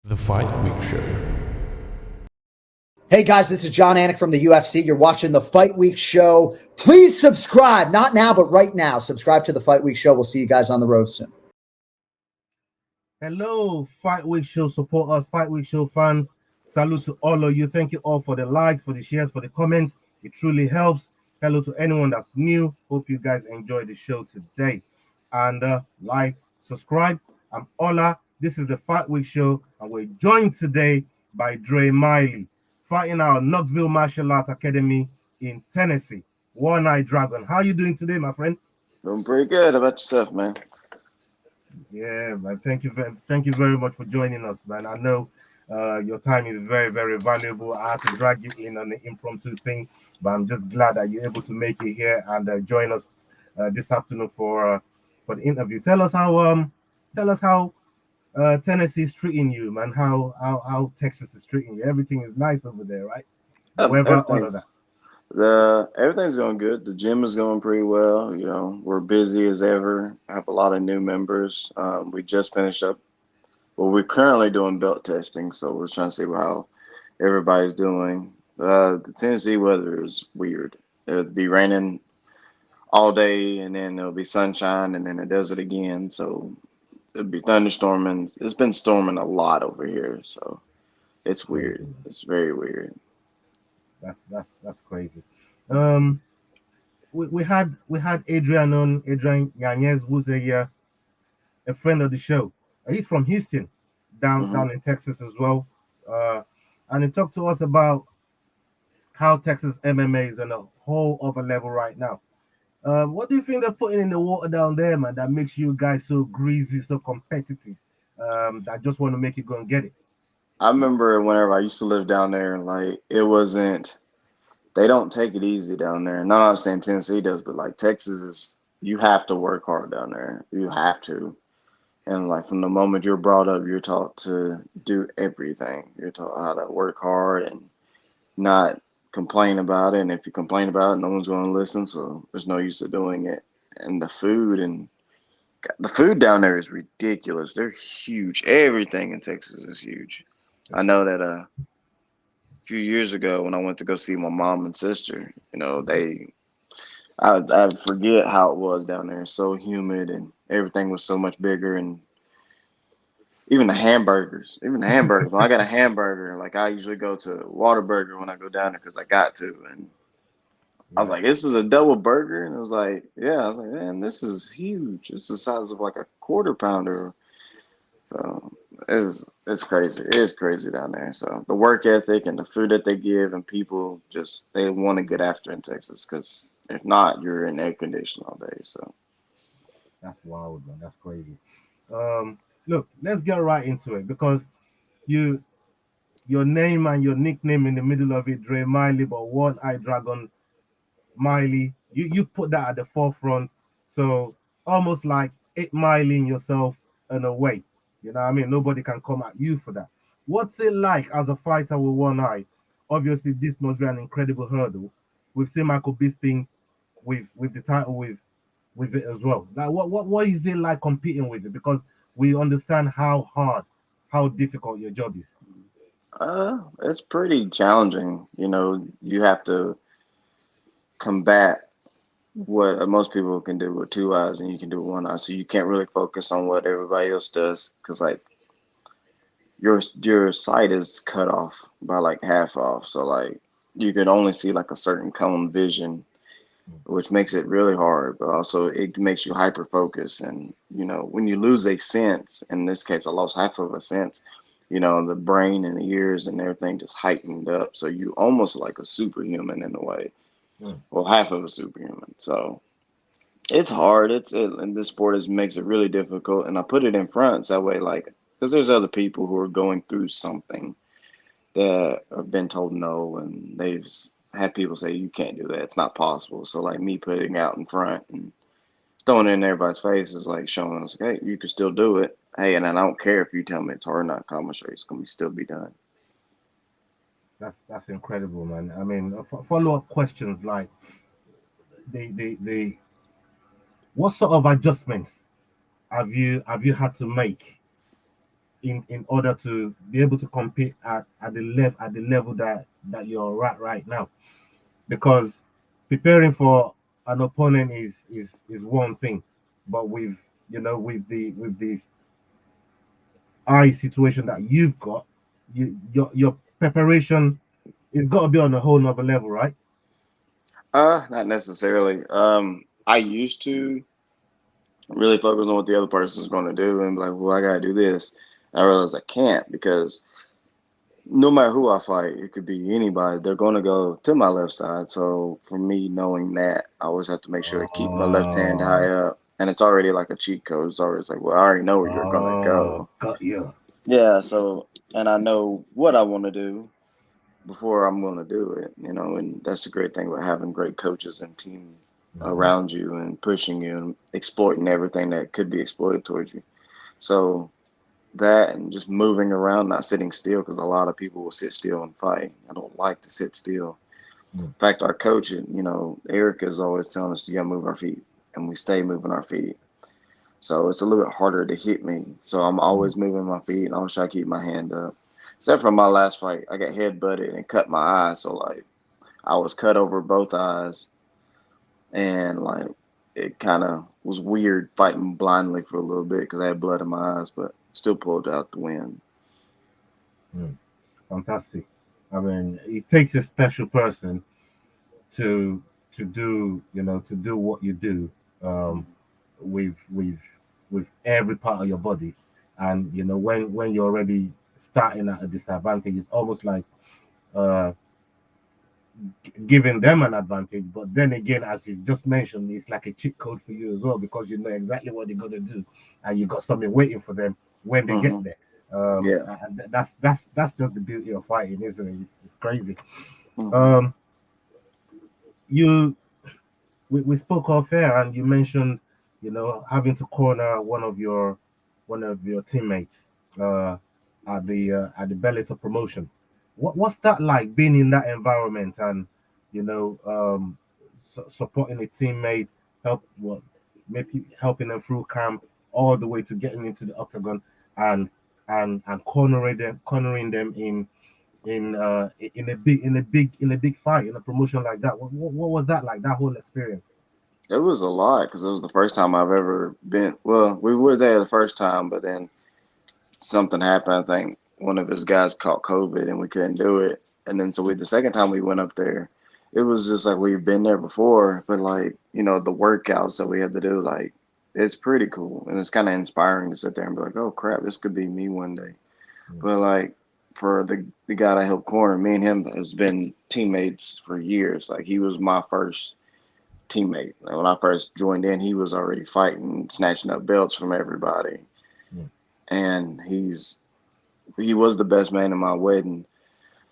The Fight Week Show. Hey guys, this is John Anik from the UFC. You're watching the Fight Week Show. Please subscribe, not now, but right now. Subscribe to the Fight Week Show. We'll see you guys on the road soon. Hello, Fight Week Show supporters, Fight Week Show fans. Salute to all of you. Thank you all for the likes, for the shares, for the comments. It truly helps. Hello to anyone that's new. Hope you guys enjoy the show today. And like, subscribe. I'm Ola. This is the Fight Week Show, and we're joined today by Dre Miley, fighting out Knoxville Martial Arts Academy in Tennessee. One Eye Dragon. How are you doing today, my friend? Doing pretty good. How about yourself, man? Yeah, man. Thank you very much for joining us, man. I know your time is very, very valuable. I had to drag you in on the impromptu thing, but I'm just glad that you're able to make it here and join us this afternoon for the interview. Tell us how Tennessee is treating you, man. How Texas is treating you. Everything is nice over there, right? The weather, all of that. Everything's going good. The gym is going pretty well. You know, we're busy as ever. I have a lot of new members. We just finished up. Well, we're currently doing belt testing, so we're trying to see how everybody's doing. The Tennessee weather is weird. It'll be raining all day, and then there'll be sunshine, and then it does it again. So it'll be thunderstorming. It's been storming a lot over here, so it's weird. It's very weird. That's crazy. Um, we had Adrian Yanez, who's a friend of the show. He's from Houston, down in Texas as well. Uh, and he talked to us about how Texas MMA is on a whole other level right now. What do you think they're putting in the water down there, man, that makes you guys so greasy, so competitive, that just want to make it go and get it? I remember whenever I used to live down there, like it wasn't. They don't take it easy down there. Not I'm saying Tennessee does, but like Texas is. You have to work hard down there. You have to. And like from the moment you're brought up, you're taught to do everything. You're taught how to work hard and not complain about it. And if you complain about it, no one's going to listen. So there's no use of doing it. And the food down there is ridiculous. They're huge. Everything in Texas is huge. I know that a few years ago when I went to go see my mom and sister, you know, I forget how it was down there. So humid and everything was so much bigger and even the hamburgers. When I got a hamburger, like I usually go to Whataburger when I go down there because I got to. And I was Right. like, this is a double burger. And it was like, yeah, I was like, man, this is huge. It's the size of like a quarter pounder. So it's crazy. It is crazy down there. So the work ethic and the food that they give and people just they want to get after in Texas because if not, you're in air conditioning all day. So That's wild, man. That's crazy. Look, let's get right into it because you your name and your nickname in the middle of it, Dre Miley, but One Eye Dragon Miley. You put that at the forefront. So almost like it miling yourself in a way. You know what I mean? Nobody can come at you for that. What's it like as a fighter with one eye? Obviously, this must be an incredible hurdle. We've seen Michael Bisping with the title with it as well. Like what is it like competing with it? Because we understand how hard, how difficult your job is. it's pretty challenging. You know, you have to combat what most people can do with two eyes and you can do with one eye. So you can't really focus on what everybody else does because like your sight is cut off by like half off. So like you could only see like a certain cone vision, which makes it really hard, but also it makes you hyper focus. And you know, when you lose a sense, in this case I lost half of a sense, you know, the brain and the ears and everything just heightened up. So you almost like a superhuman in a way. Mm. Well, half of a superhuman. So it's hard. And this sport is makes it really difficult. And I put it in front so that way, like, because there's other people who are going through something that have been told no, and they've had people say you can't do that. It's not possible. So like me putting out in front and throwing it in everybody's face is like showing us, hey, you can still do it. Hey, and I don't care if you tell me it's hard or not. I'm gonna show you it's gonna still be done. That's incredible, man. I mean, follow up questions like they what sort of adjustments have you had to make in order to be able to compete at the level that you're at right now. Because preparing for an opponent is one thing, but with with this eye situation that you've got, your preparation it's got to be on a whole nother level, right? Not necessarily. I used to really focus on what the other person's going to do and be like, well, I got to do this. I realize I can't because no matter who I fight, it could be anybody. They're going to go to my left side. So for me, knowing that, I always have to make sure to keep my left hand high Oh, up. And it's already like a cheat code. It's always like, well, I already know where you're going to oh, go. got you. Yeah. So, and I know what I want to do before I'm going to do it, and that's the great thing about having great coaches and team Mhm. around you and pushing you and exploiting everything that could be exploited towards you. So that and just moving around, not sitting still, because a lot of people will sit still and fight. I don't like to sit still. Mm. In fact, our coach, Erica is always telling us, you got to move our feet, and we stay moving our feet. So it's a little bit harder to hit me. So I'm Mm. always moving my feet, and I always try to keep my hand up. Except for my last fight, I got head butted and cut my eye. So like I was cut over both eyes, and like it kind of was weird fighting blindly for a little bit because I had blood in my eyes, but still pulled out the win. Mm. Fantastic. I mean, it takes a special person to do to do what you do, um, with every part of your body, and when you're already starting at a disadvantage, it's almost like uh, giving them an advantage. But then again, as you just mentioned, it's like a cheat code for you as well because you know exactly what they're gonna do, and you got something waiting for them when they get Hmm. there. Yeah. And that's just the beauty of fighting, isn't it? It's crazy. Hmm. Um, you we spoke off air, and you mentioned having to corner one of your teammates at the Bellator promotion. What's that like being in that environment and supporting a teammate, help what maybe helping them through camp all the way to getting into the octagon and and cornering them in a big fight in a promotion like that. What was that like? That whole experience. It was a lot because it was the first time I've ever been. Well, we were there the first time, but then something happened. I think one of his guys caught COVID and we couldn't do it. And then so the second time we went up there, it was just like we've been there before, but like, the workouts that we had to do, like, it's pretty cool. And it's kind of inspiring to sit there and be like, oh crap, this could be me one day. Mm. But like, for the guy that helped corner, me and him has been teammates for years. Like, he was my first teammate. Like, when I first joined in, he was already fighting, snatching up belts from everybody. Mm. And he was the best man in my wedding.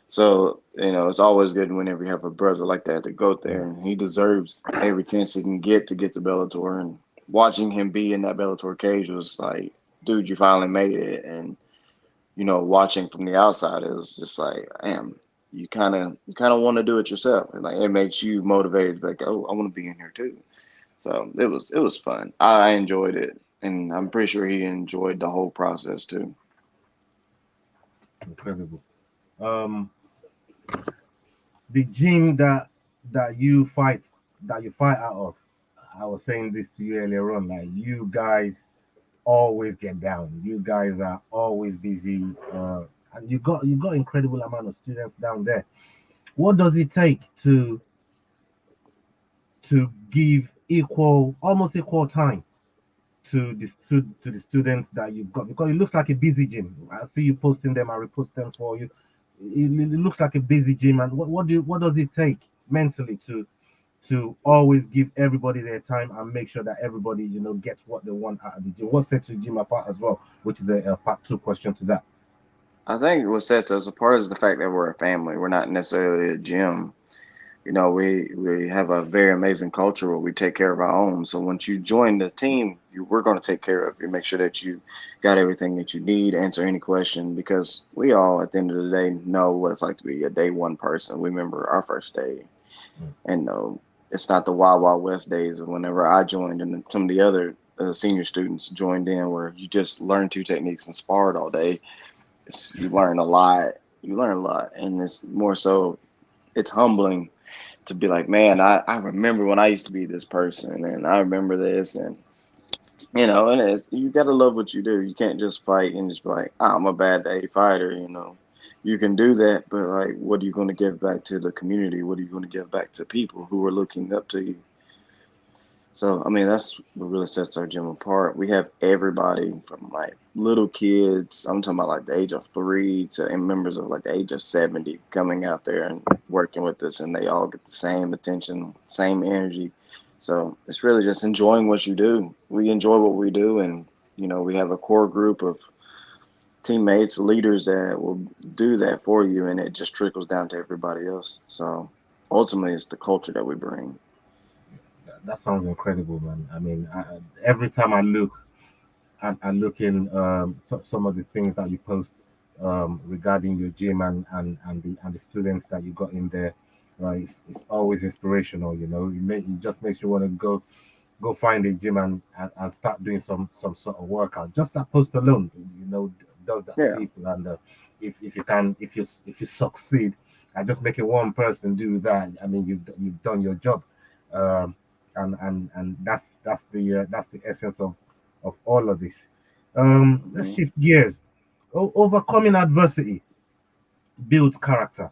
So, it's always good whenever you have a brother like that to go there. And he deserves every chance he can get to Bellator. And watching him be in that Bellator cage was like, dude, you finally made it. And, watching from the outside, it was just like, damn, you kind of want to do it yourself. And like, it makes you motivated to be like, oh, I want to be in here too. So it was fun. I enjoyed it. And I'm pretty sure he enjoyed the whole process too. Incredible. Um, the gym that you fight out of. I was saying this to you earlier on. Like you guys always get down. You guys are always busy, and you got incredible amount of students down there. What does it take to give almost equal time to the students that you've got? Because it looks like a busy gym. I see you posting them. I repost them for you. It looks like a busy gym. And what does it take mentally to always give everybody their time and make sure that everybody gets what they want out of the gym? What sets your gym apart as well, which is a part two question to that. I think what sets us apart is the fact that we're a family. We're not necessarily a gym. We have a very amazing culture where we take care of our own. So once you join the team, we're going to take care of you, make sure that you got everything that you need, answer any question, because we all, at the end of the day, know what it's like to be a day one person. We remember our first day, Mm. and no, it's not the Wild Wild West days of whenever I joined and some of the other senior students joined in, where you just learn two techniques and sparred all day. You learn a lot. You learn a lot, and it's more so. It's humbling to be like, man, I remember when I used to be this person, and I remember this, and and you gotta love what you do. You can't just fight and just be like, I'm a bad day fighter. You can do that, but like, what are you going to give back to the community? What are you going to give back to people who are looking up to you? So, I mean, that's what really sets our gym apart. We have everybody from like little kids, I'm talking about like the age of 3 to and members of like the age of 70 coming out there and working with us, and they all get the same attention, same energy. So it's really just enjoying what you do. We enjoy what we do, and we have a core group of teammates, leaders that will do that for you, and it just trickles down to everybody else. So ultimately, it's the culture that we bring. That sounds incredible, man. I mean, every time I look I look in some of the things that you post regarding your gym and the students that you got in there. It's always inspirational. It just makes you want to go find a gym and start doing some sort of workout. Just that post alone, does that for Yeah. people. And if you succeed at just making one person do that, I mean, you've done your job. Um, and that's the essence of all of this. Let's Mhm. shift gears. Overcoming adversity builds character.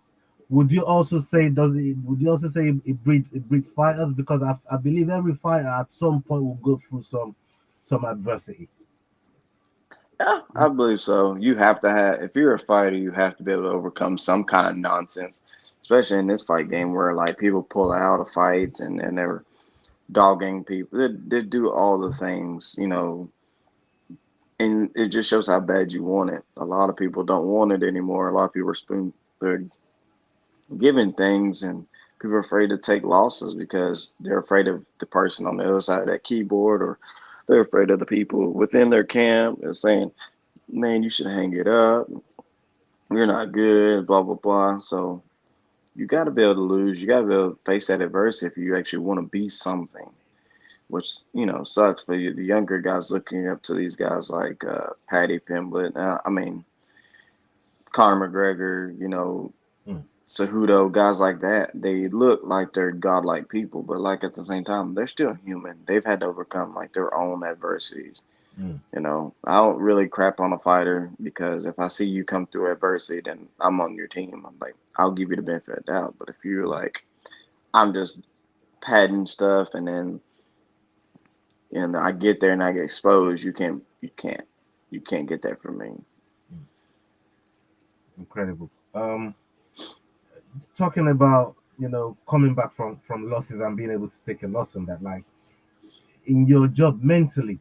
Would you also say it breeds fighters? Because I believe every fighter at some point will go through some adversity. Yeah, I believe so. You have to have, if you're a fighter, you have to be able to overcome some kind of nonsense, especially in this fight game where like people pull out of fights and they're dogging people. They do all the things, and it just shows how bad you want it. A lot of people don't want it anymore. A lot of people are they're given things, and people are afraid to take losses because they're afraid of the person on the other side of that keyboard, or they're afraid of the people within their camp and saying, man, you should hang it up. You're not good, blah, blah, blah. So you got to be able to lose. You got to be able to face that adversity if you actually want to be something, which, sucks for the younger guys looking up to these guys like Patty Pimblett. I mean, Conor McGregor, Mm, Cejudo, guys like that. They look like they're godlike people, but like at the same time, they're still human. They've had to overcome like their own adversities. mm, I don't really crap on a fighter because if I see you come through adversity, then I'm on your team. I'm like, I'll give you the benefit of the doubt. But if you're like, I'm just padding stuff, and then I get there and I get exposed, you can't get that from me. mm. Incredible. Talking about coming back from losses and being able to take a loss on that, like in your job mentally,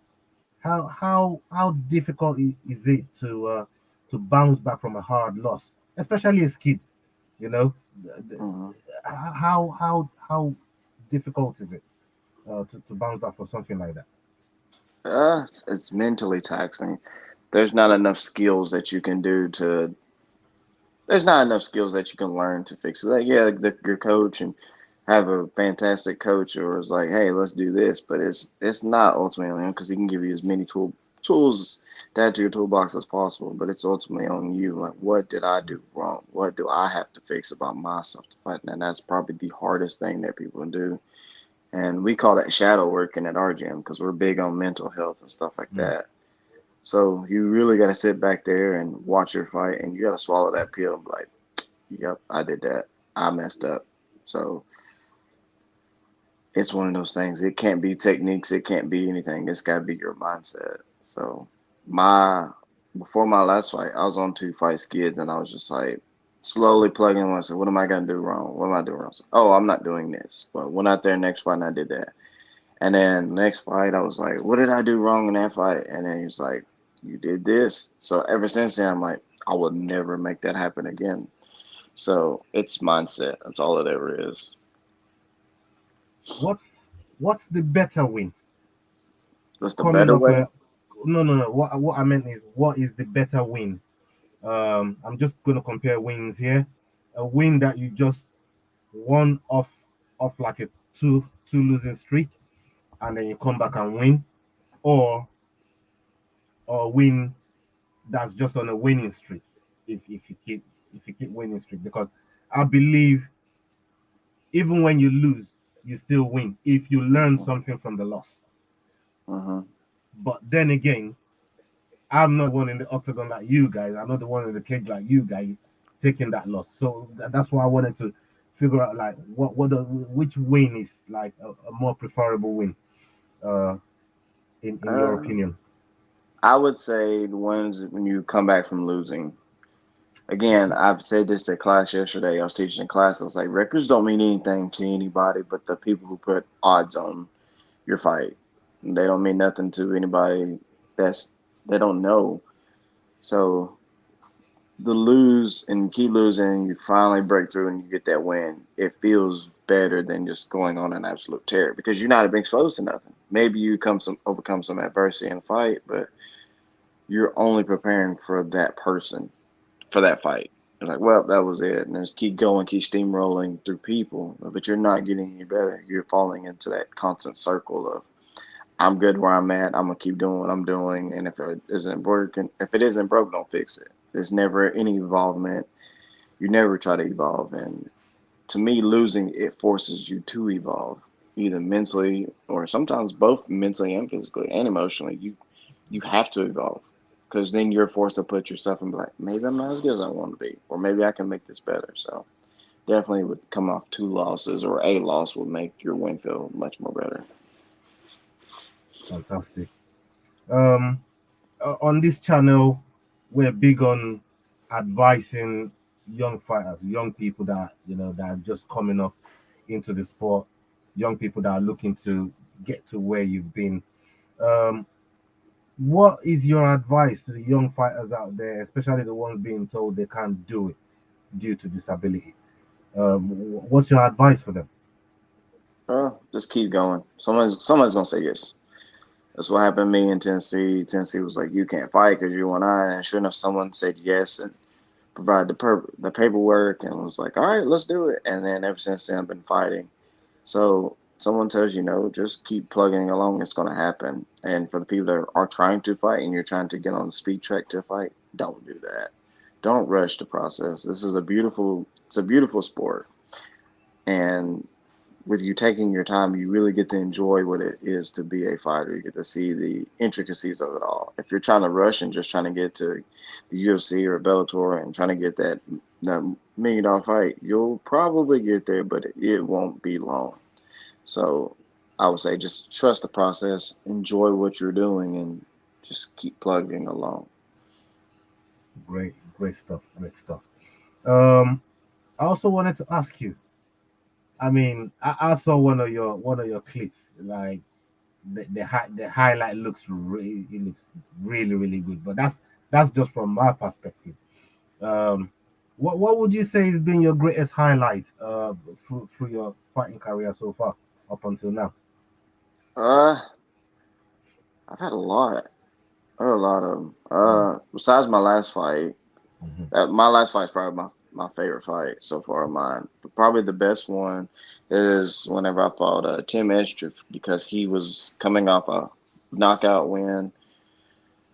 how difficult is it to bounce back from a hard loss, especially as kid? You know, Hmm. how difficult is it to bounce back from something like that? It's mentally taxing. There's not enough skills that you can do to. There's not enough skills that you can learn to fix it. Like, yeah, your coach and have a fantastic coach, or is like, hey, let's do this. But it's not ultimately on him because he can give you as many tools to add to your toolbox as possible. But it's ultimately on you. Like, what did I do wrong? What do I have to fix about myself to fight? And that's probably the hardest thing that people can do. And we call that shadow working at our gym because we're big on mental health and stuff like Mm, that. So you really got to sit back there and watch your fight, and you got to swallow that pill. And be like, yep, I did that. I messed up. So it's one of those things. It can't be techniques. It can't be anything. It's got to be your mindset. So my before my last fight, I was on 2 fight skids, and I was just like slowly plugging myself. What am I gonna do wrong? What am I doing wrong? Oh, I'm not doing this. But went out there next fight, and I did that. And then next fight, I was like, what did I do wrong in that fight? And then he's like, you did this. So ever since then, I'm like, I would never make that happen again. So it's mindset. That's all it ever is. what's the better win What's the coming better off way? a no, what I meant is, what is the better win? I'm just going to compare wins here. A win that you just won off like a two losing streak, and then you come back and win, or a win that's just on a winning streak. If you keep winning streak, because I believe even when you lose, you still win if you learn something from the loss. Mm-hmm. But then again, I'm not one in the octagon like you guys. I'm not the one in the cage like you guys taking that loss. So that's why I wanted to figure out like which win is like a more preferable win, uh, in your Uh, opinion. I would say the ones when you come back from losing. Again, I've said this to class yesterday. I was teaching in class. I was like, records don't mean anything to anybody but the people who put odds on your fight. They don't mean nothing to anybody that's they don't know. So the lose and keep losing, you finally break through and you get that win. It feels better than just going on an absolute tear because you're not exposed to nothing. Maybe you overcome some adversity in a fight, but you're only preparing for that person for that fight. It's like, well, that was it. And just keep going, keep steamrolling through people, but you're not getting any better. You're falling into that constant circle of I'm good where I'm at. I'm gonna keep doing what I'm doing, and if it isn't broke, don't fix it. There's never any involvement. You never try to evolve, and to me, losing it forces you to evolve, either mentally or sometimes both mentally and physically and emotionally. You have to evolve because then you're forced to put yourself and be like, maybe I'm not as good as I want to be, or maybe I can make this better. So definitely would come off two losses or a loss would make your win feel much more better. Fantastic. Um, on this channel, we're big on advising young fighters, young people that that are just coming up into the sport, young people that are looking to get to where you've been. Um, what is your advice to the young fighters out there, especially the ones being told they can't do it due to disability? What's your advice for them? Just keep going. Someone's gonna say yes. That's what happened to me in Tennessee. Tennessee was like, you can't fight because you're 1-9. And sure enough, someone said yes and provided the paperwork and was like, all right, let's do it. And then ever since then, I've been fighting. So someone tells you no, just keep plugging along. It's going to happen. And for the people that are trying to fight and you're trying to get on the speed track to fight, don't do that. Don't rush the process. It's a beautiful sport. And with you taking your time, you really get to enjoy what it is to be a fighter. You get to see the intricacies of it all. If you're trying to rush and just trying to get to the UFC or Bellator and trying to get that $1 million fight, you'll probably get there, but it won't be long. So I would say just trust the process, enjoy what you're doing, and just keep plugging along. Great stuff, great stuff. Um, I also wanted to ask you. I mean, I saw one of your clips. Like the highlight looks really really good. But that's just from my perspective. Um, what would you say has been your greatest highlight through your fighting career so far up until now? Uh, I've had a lot. I've had a lot of them. Mm, Besides my last fight. mhm. My last fight is probably my favorite fight so far of mine. But probably the best one is whenever I fought Tim Estrup because he was coming off a knockout win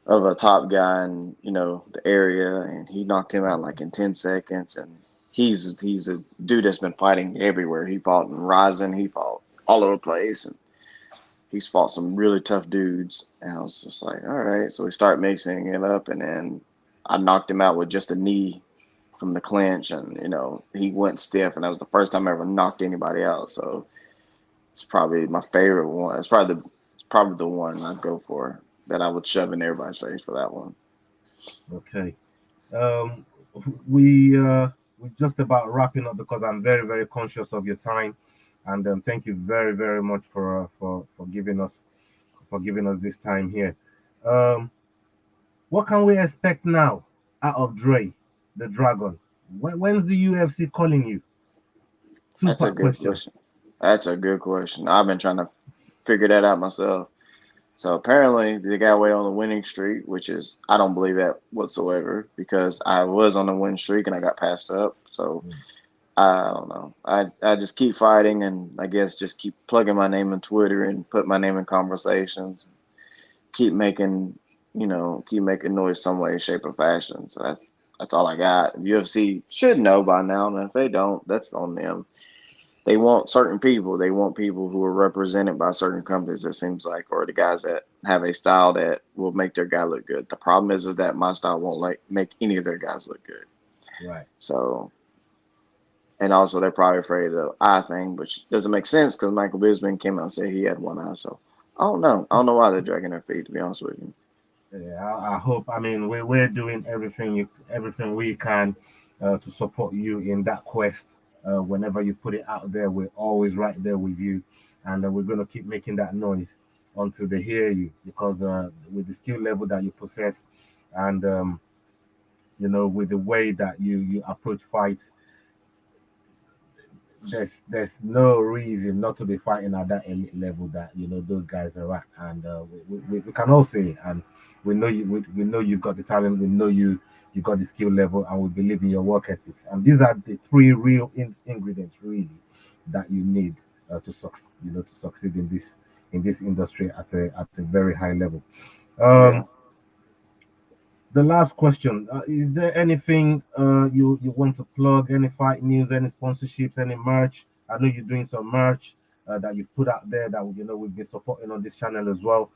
of a top guy in the area, and he knocked him out like in 10 seconds. And he's a dude that's been fighting everywhere. He fought in Rising, he fought all over the place, and he's fought some really tough dudes. And I was just like, all right. So we start mixing it up, and then I knocked him out with just a knee from the clinch, and he went stiff, and that was the first time I ever knocked anybody out. So it's probably my favorite one. It's probably the one I'd go for that I would shove in everybody's face for that one. Okay. Um, we're just about wrapping up because I'm very very conscious of your time, and thank you very very much for giving us this time here. Um, what can we expect now out of Dre, the Dragon? When's the UFC calling you? Two That's a part good question. question. That's a good question. I've been trying to figure that out myself. So apparently they got away on the winning streak, which is I don't believe that whatsoever because I was on a win streak and I got passed up. So Mm, I don't know. I just keep fighting and I guess just keep plugging my name in Twitter and put my name in conversations. keep making, keep making noise some way, shape, or fashion. So that's all I got. UFC should know by now, and if they don't, that's on them. They want certain people. They want people who are represented by certain companies, it seems like, or the guys that have a style that will make their guy look good. The problem is that my style won't make any of their guys look good. Right. So, and also they're probably afraid of the eye thing, which doesn't make sense because Michael Bisping came out and said he had one eye. So I don't know. I don't know why they're dragging their feet, to be honest with you. Yeah, I hope. I mean, we're doing everything we can to support you in that quest. Whenever you put it out there, we're always right there with you, and we're gonna keep making that noise until they hear you. Because with the skill level that you possess, and with the way that you approach fights, there's no reason not to be fighting at that elite level that those guys are at, and we can all say it, and we know you've got the talent, we know you got the skill level, and we believe in your work ethics, and these are the three real ingredients really that you need to succeed in this industry at a very high level. Yeah. um the last question, is there anything you want to plug? Any fight news, any sponsorships, any merch? I know you're doing some merch that you've put out there that we've been supporting on this channel as well.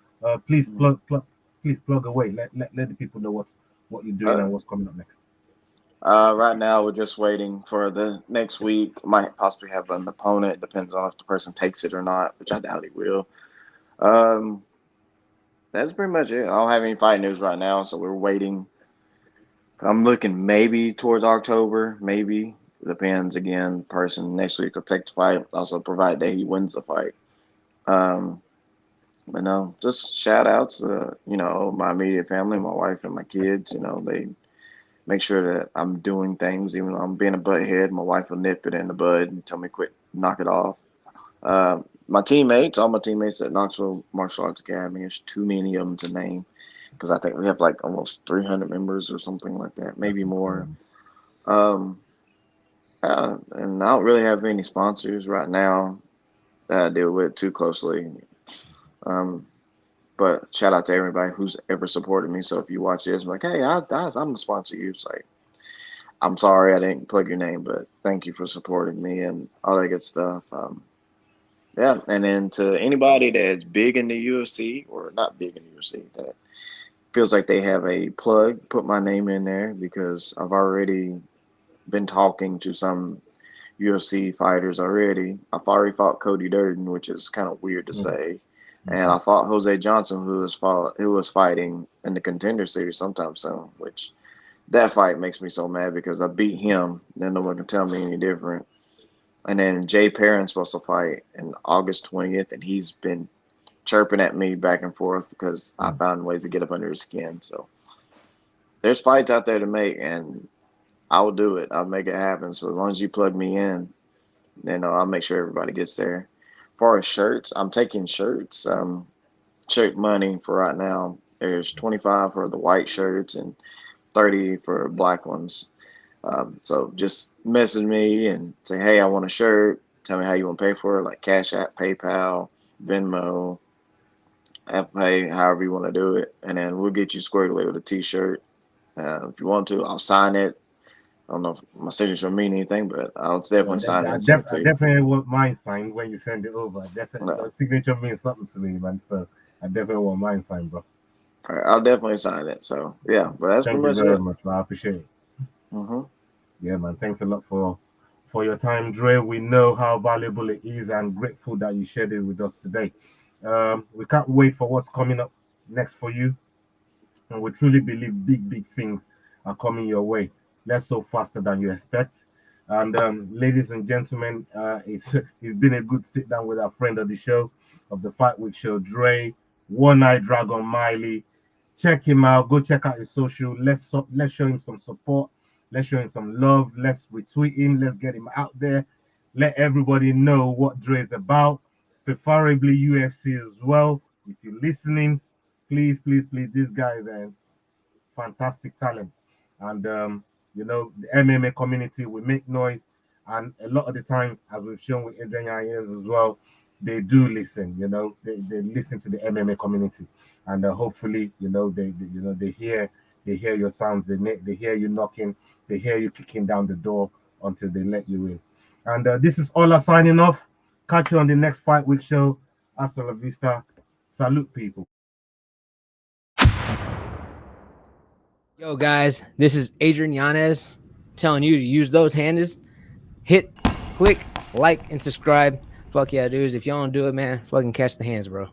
Please please plug away. Let the people know what you're doing Uh, and what's coming up next. right now, we're just waiting for the next week. Might possibly have an opponent. Depends on if the person takes it or not, which I doubt he will. Um, that's pretty much it. I don't have any fight news right now, so we're waiting. I'm looking maybe towards October, maybe. Depends again. Person next week will take the fight. Also, provide that he wins the fight. Um, but no, just shout outs to my immediate family, my wife and my kids. They make sure that I'm doing things, even though I'm being a butthead. My wife will nip it in the bud and tell me quit, knock it off. My teammates, all my teammates at Knoxville Martial Arts Academy, there's too many of them to name because I think we have like almost 300 members or something like that, That's maybe more. incredible. Um, and I don't really have any sponsors right now that I deal with too closely. Um, but shout out to everybody who's ever supported me. So if you watch this, I'm like, hey, I'm gonna sponsor you. It's like, I'm sorry I didn't plug your name, but thank you for supporting me and all that good stuff. Yeah, and then to anybody that's big in the UFC or not big in the UFC that feels like they have a plug, put my name in there because I've already been talking to some UFC fighters already. I've already fought Cody Durden, which is kind of weird to say, and Mhm. I fought Jose Johnson, who was fighting in the Contender Series sometime soon. Which that fight makes me so mad because I beat him, then no one can tell me any different. And then Jay Perrin's supposed to fight in August 20th, and he's been chirping at me back and forth because I Mhm. found ways to get up under his skin. So there's fights out there to make, and I will do it. I'll make it happen. So as long as you plug me in, then I'll make sure everybody gets there. As far as shirts, I'm taking shirts. Shirt money for right now. There's 25 for the white shirts and 30 for black ones. So just message me and say, hey, I want a shirt. Tell me how you want to pay for it, like Cash App, PayPal, Venmo, Apple Pay, however you want to do it. And then we'll get you squared away with a t-shirt. If you want to, I'll sign it. I don't know if my signature will mean anything, but I'll definitely sign it and send it I to you. definitely want mine signed when you send it over. Definitely, No, the signature means something to me, man. So I definitely want mine signed, bro. all right, I'll definitely sign it. So yeah, but that's Thank pretty you much very it. much, man. I appreciate it. Hmm. Yeah, man. Thanks a lot for your time, Dre. We know how valuable it is and grateful that you shared it with us today. We can't wait for what's coming up next for you, and we truly believe big things are coming your way. Less so faster than you expect. And ladies and gentlemen, it's been a good sit down with our friend of the show, of the Fight Week show, Dre, One Eye Dragon Miley. Check him out. Go check out his social. Let's show him some support. Let's show him some love. Let's retweet him. Let's get him out there. Let everybody know what Dre is about. Preferably UFC as well. If you're listening, please, this guy is a fantastic talent. And the MMA community will make noise. And a lot of the times, as we've shown with Adrian Ayers as well, they do listen. They listen to the MMA community, and hopefully, they hear your sounds. They hear you knocking. They hear you kicking down the door until they let you in. And this is Ola signing off. Catch you on the next Fight Week show. Hasta la vista. Salute, people. Yo, guys, this is Adrian Yanez telling you to use those handles. Hit, click, like, and subscribe. Fuck yeah, dudes. If y'all don't do it, man, fucking catch the hands, bro.